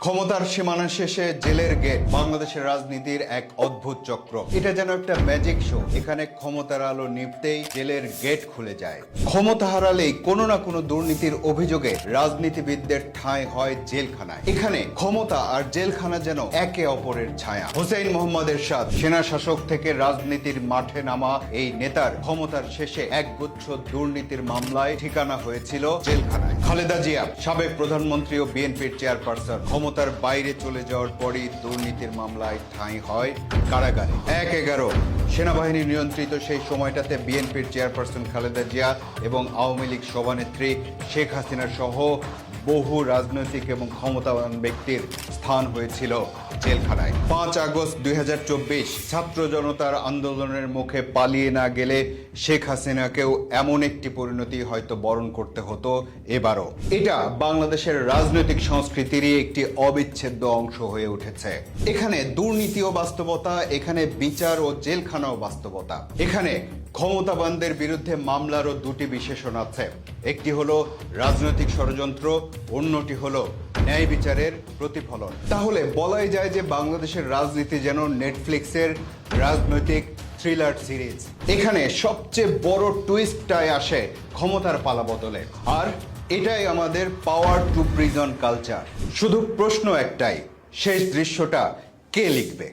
ক্ষমতার সীমানা শেষে জেলের গেট বাংলাদেশের রাজনীতির এক অদ্ভুত চক্র। এটা যেন একটা ম্যাজিক শো। এখানে ক্ষমতার আলো নিভতেই জেলের গেট খুলে যায়। ক্ষমতা হারালেই কোনো না কোনো দুর্নীতির অভিযোগে রাজনীতিবিদদের ঠাঁই হয় জেলখানায়। এখানে ক্ষমতা আর জেলখানা যেন একে অপরের ছায়া। হোসেইন মোহাম্মদ এরশাদ সেনা শাসক থেকে রাজনীতির মাঠে নামা এই নেতার ক্ষমতার শেষে একগুচ্ছ দুর্নীতির মামলায় ঠিকানা হয়েছিল জেলখানায়। খালেদা জিয়া সাবেক প্রধানমন্ত্রী ও বিএনপির চেয়ারপারসন ক্ষমতার বাইরে চলে যাওয়ার পরই দুর্নীতির মামলায় ঠাঁই হয় কারাগারে। ১/১১ সেনাবাহিনী নিয়ন্ত্রিত সেই সময়টাতে বিএনপির চেয়ারপারসন খালেদা জিয়া এবং আওয়ামী লীগ সভানেত্রী শেখ হাসিনা সহ বহু রাজনৈতিক এবং ক্ষমতাবান ব্যক্তির স্থান হয়েছিল জেলখানায়। ৫ আগস্ট ২০২৪ ছাত্র জনতার আন্দোলনের মুখে পালিয়ে না গেলে শেখ হাসিনাকেও এমন একটি পরিণতি হয়তো বরণ করতে হতো এবারও। এটা বাংলাদেশের রাজনৈতিক সংস্কৃতিরই একটি অবিচ্ছেদ্য অংশ হয়ে উঠেছে। এখানে দুর্নীতিও বাস্তবতা, এখানে বিচার ও জেলখানাও বাস্তবতা। এখানে ক্ষমতাবানদের বিরুদ্ধে মামলারও দুটি বিশেষণ আছে। একটি হলো রাজনৈতিক ষড়যন্ত্র, অন্যটি হলো ন্যায় বিচারের প্রতিফলন। তাহলে বলাই যায় যে বাংলাদেশের রাজনীতি যেন নেটফ্লিক্সের রাজনৈতিক থ্রিলার সিরিজ। এখানে সবচেয়ে বড় টুইস্টটাই আসে ক্ষমতার পালাবদলে, আর এটাই আমাদের পাওয়ার টু প্রিজন কালচার। শুধু প্রশ্ন একটাই, শেষ দৃশ্যটা কে লিখবে?